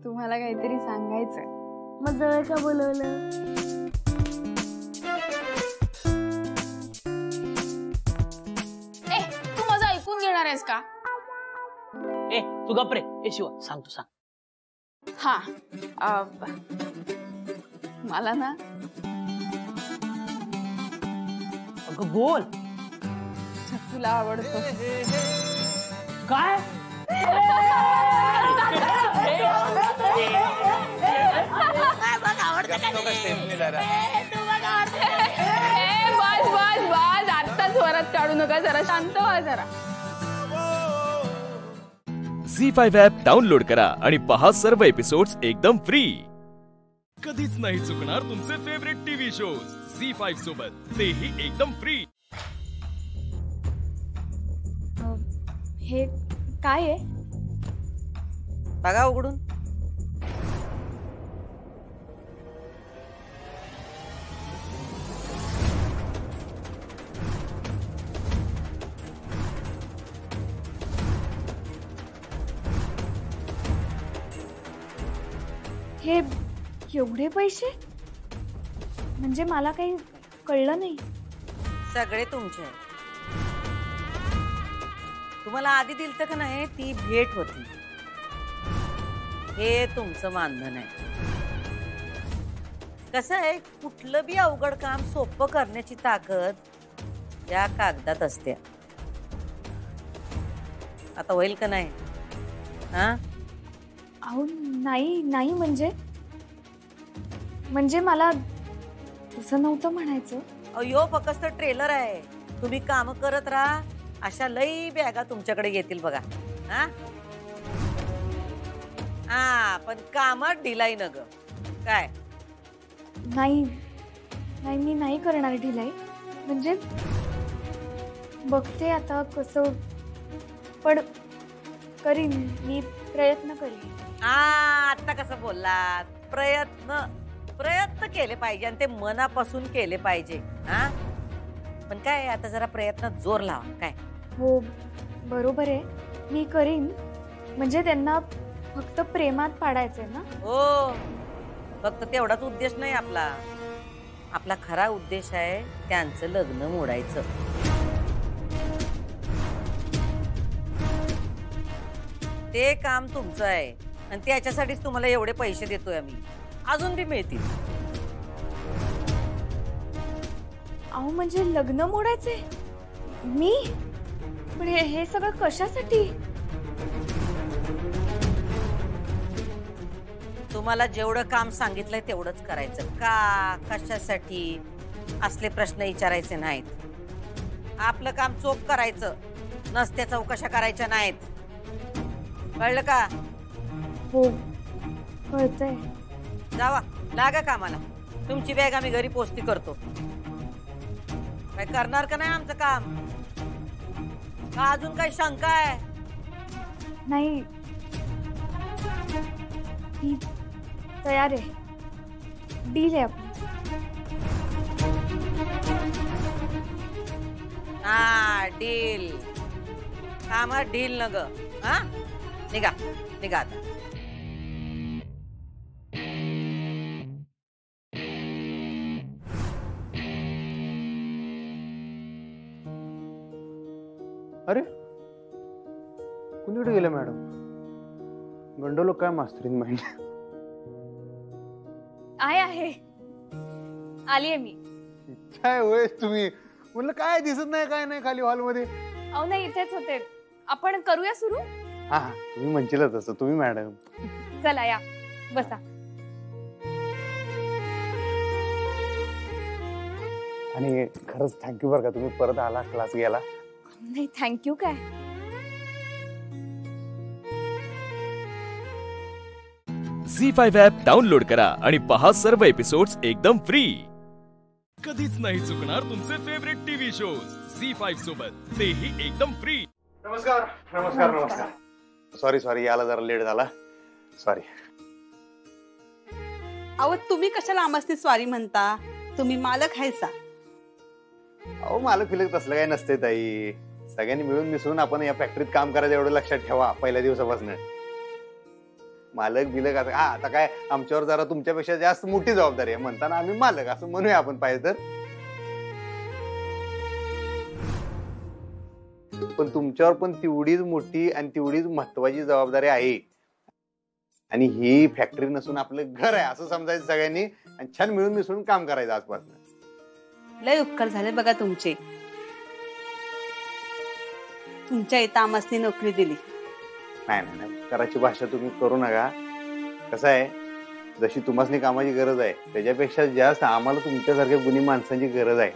Speaker 14: तुम्हाला काहीतरी सांगायचं. मग जवळ का बोलवलं? तू माझं ऐकून घेणार आहेस का?
Speaker 10: तू गप रे. शिवा, सांग तू, सांग.
Speaker 14: हा, मला ना.
Speaker 10: अगं बोल.
Speaker 14: तुला आवडतो.
Speaker 10: काय?
Speaker 14: बस आत्ताच वरात काढू नका. जरा शांत व्हा जरा.
Speaker 1: झी5 ॲप डाउनलोड करा आणि पहा सर्व एपिसोड्स एकदम फ्री. कधीच नाही चुकणार तुमचे फेवरेट टीव्ही शोज झी5 सोबत, तेही एकदम फ्री.
Speaker 3: हे काय आहे?
Speaker 10: बघा उघडून.
Speaker 3: हे एवढे पैसे? म्हणजे मला काही कळलं नाही.
Speaker 11: सगळे तुमचे आहे. तुम्हाला आधी दिलतं का नाही ती भेट होती. हे तुमचं मानधन आहे. कसं आहे, कुठलं बी अवघड काम सोपं करण्याची ताकद या कागदात असते. आता होईल का नाही? हा?
Speaker 3: अहो नाही नाही, म्हणजे मला तसं नव्हतं म्हणायचं.
Speaker 11: अयो फक्त ट्रेलर आहे. तुम्ही काम करत राहा, अशा लई बॅगा तुमच्याकडे येतील बघा. हा हा, पण कामात ढिलाई न ग. काय?
Speaker 3: नाही नाही, मी नाही करणार ढिलाई. म्हणजे बघते आता कसं, पण करीन मी, प्रयत्न करीन.
Speaker 11: आता कसं बोललात? प्रयत्न केले पाहिजे आणि ते मनापासून केले पाहिजे. हा, पण काय आता जरा प्रयत्नात जोर लावा. काय?
Speaker 3: हो बरोबर आहे, मी करीन. म्हणजे त्यांना फक्त प्रेमात पाडायचंय ना?
Speaker 11: हो, फक्त तेवढाच उद्देश नाही आपला. आपला खरा उद्देश आहे त्यांचं लग्न मोडायचं. ते काम तुमचं आहे आणि त्याच्यासाठीच तुम्हाला एवढे पैसे देतोय आम्ही. अजून बी मिळतील.
Speaker 3: अहो म्हणजे लग्न मोडायचे मी? पण हे सगळं कशासाठी?
Speaker 11: तुम्हाला जेवढं काम सांगितलंय तेवढंच करायचं. का, कशासाठी असले प्रश्न विचारायचे नाहीत. आपलं काम चोख करायचं, नसत्या चौकशा करायच्या नाहीत. कळलं का?
Speaker 3: हो कळतंय.
Speaker 11: जावा, लागा कामाला. तुमची बॅग आम्ही घरी पोचती करतो. काय करणार का नाही आमचं काम? का अजून काही शंका आहे?
Speaker 3: नाही, मी तयार आहे. डील आहे आपली.
Speaker 11: हा, डील. कामात डील न ग. हा, निघा निघा आता.
Speaker 22: अरे कुणीकडे गेले मॅडम? गंडवलो काय मास्तरीन माहिती?
Speaker 3: आहे आली आहे मी.
Speaker 22: काय होय तुम्ही? म्हणलं काय दिसत नाही, काय नाही खाली हॉलमध्ये.
Speaker 3: अहो नाही, इथेच होते. आपण करूया सुरू?
Speaker 22: हा हा, तुम्ही म्हणशील तसं. तुम्ही मॅडम.
Speaker 3: चला या, बसा.
Speaker 22: आणि खरंच थँक्यू बरं का, तुम्ही परत आला, क्लास गेला.
Speaker 3: नाही थँक्यू काय.
Speaker 1: झी5 ॲप डाउनलोड करा आणि पहा सर्व एपिसोड्स एकदम फ्री. कधीच नाही चुकणार तुमचे फेवरेट टीव्ही शोज झी5 सोबत, तेही एकदम फ्री.
Speaker 22: नमस्कार नमस्कार नमस्कार. सॉरी याला जरा लेट झाला. सॉरी.
Speaker 12: अहो तुम्ही कशाला आमसनी स्वारी म्हणता? तुम्ही मालक आहेसा.
Speaker 22: अहो मालक फिलक तसलं काय नसते ताई. सगळ्यांनी मिळून मिसळून आपण या फॅक्टरीत काम करायचं एवढं लक्षात ठेवा पहिल्या दिवसापासून. मालक बिलक आता हा, आता काय आमच्यावर जरा तुमच्यापेक्षा जास्त मोठी जबाबदारी आहे म्हणताना आम्ही मालक असं म्हणूया आपण पाहिजे तर. पण तुमच्यावर पण तेवढीच मोठी आणि तेवढीच महत्वाची जबाबदारी आहे. आणि ही फॅक्टरी नसून आपलं घर आहे असं समजायचं सगळ्यांनी आणि छान मिळून मिसळून काम करायचं आजपासून.
Speaker 12: लय उपकार झाले बघा तुमचे. तुमच्या इथं आमसनी नोकरी दिली.
Speaker 22: नाही नाही नाही, कराची भाषा तुम्ही करू नका. कसं आहे, जशी तुम्हासनी कामाची गरज आहे त्याच्यापेक्षा जास्त आम्हाला तुमच्यासारख्या गुणी माणसांची गरज आहे.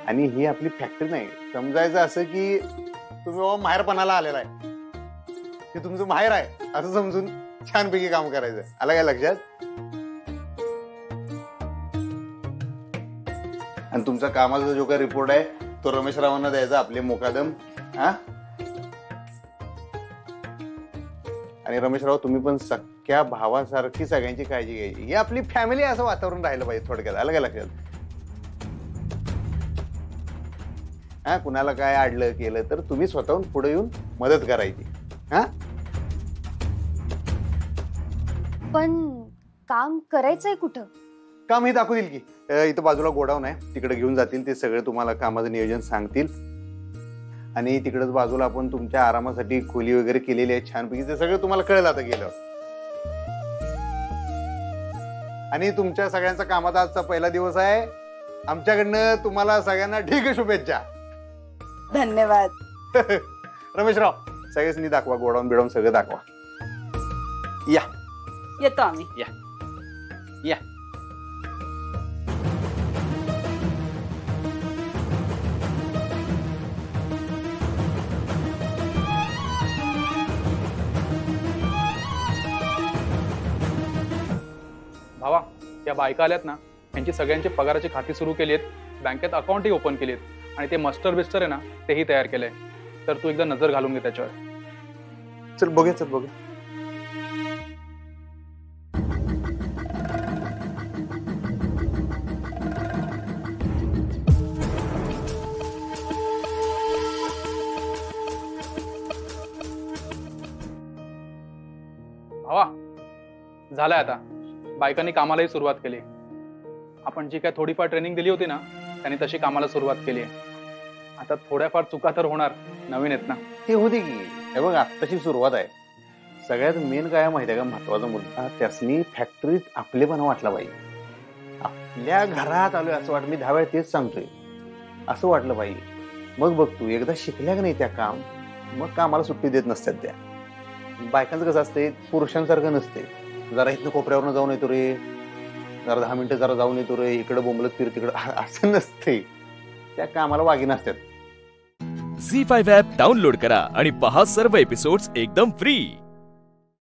Speaker 22: आणि ही आपली फॅक्टरी नाही, समजायचं असं की तुम्ही बाबा माहेरपणाला आलेला आहे, हे तुमचं माहेर आहे असं समजून छानपैकी काम करायचं. आलं काय लक्षात? आणि तुमचा कामाचा जो काही रिपोर्ट आहे तो रमेश रावांना द्यायचा, आपले मोकादम. हा, आणि रमेश राव तुम्ही पण सख्या भावासारखी सगळ्यांची काळजी घ्यायची. ही आपली फॅमिली असं वातावरण राहिलं पाहिजे थोडक्यात. आलं काय लक्षात? हा, कुणाला काय अडलं केलं तर तुम्ही स्वतःहून पुढे येऊन मदत करायची. हा,
Speaker 3: पण काम करायचंय कुठं?
Speaker 22: काम हे दाखवतील की इथं बाजूला गोडाऊन आहे, तिकडे घेऊन जातील. ते सगळे तुम्हाला कामाचं नियोजन सांगतील. आणि तिकडेच बाजूला आपण तुमच्या आरामासाठी खोली वगैरे केलेली आहे छानपैकी. ते सगळं तुम्हाला कळलं आता गेलं. आणि तुमच्या सगळ्यांचा कामाचा आजचा पहिला दिवस आहे. आमच्याकडनं तुम्हाला सगळ्यांना ढीग शुभेच्छा.
Speaker 12: धन्यवाद.
Speaker 22: रमेशराव, सगळ्यांनी दाखवा, गोडाऊन बिडाऊन सगळं दाखवा. या
Speaker 12: येतो आम्ही.
Speaker 22: या या.
Speaker 13: भावा, या बायका आल्यात ना, यांची सगळ्यांची पगाराची खाती सुरू केली आहेत, बँकेत अकाउंटही ओपन केली आहेत आणि ते मस्टर बिस्टर आहे ना तेही तयार केलंय. तर तू एकदा नजर घालून घे त्याच्यावर.
Speaker 22: चल बघूया, चल बघूया.
Speaker 13: भावा, झालंय आता. बायकांनी कामालाही सुरुवात केली. आपण जी काय थोडीफार ट्रेनिंग दिली होती ना, त्यांनी तशी कामाला सुरुवात केली आहे. आता थोड्याफार चुका तर होणार, नवीन आहेत ना.
Speaker 22: ते होते की. हे बघ, आत्ताची सुरुवात आहे. सगळ्यात मेन काय माहिती आहे का, महत्वाचा मुद्दा, त्यासनी फॅक्टरीत आपलेपणा वाटला पाहिजे. आपल्या घरात आलोय असं वाटलं. मी 10 वेळा तेच सांगतोय, असं वाटलं पाहिजे. मग बघ तू, एकदा शिकल्या का नाही त्या काम, मग कामाला सुट्टी देत नसतात त्या. बायकांचं कसं असते, पुरुषांसारखं नसते. जरा इथनं कोपऱ्यावरनं जाऊन येतो रे, जरा 10 मिनिटं जरा जाऊन येतो रे, इकडं बोंबलत फिर तिकडं, असं नसते. त्या कामाला वागी नसतात.
Speaker 1: झी5 ॲप डाउनलोड करा आणि पहा सर्व एपिसोड्स एकदम फ्री.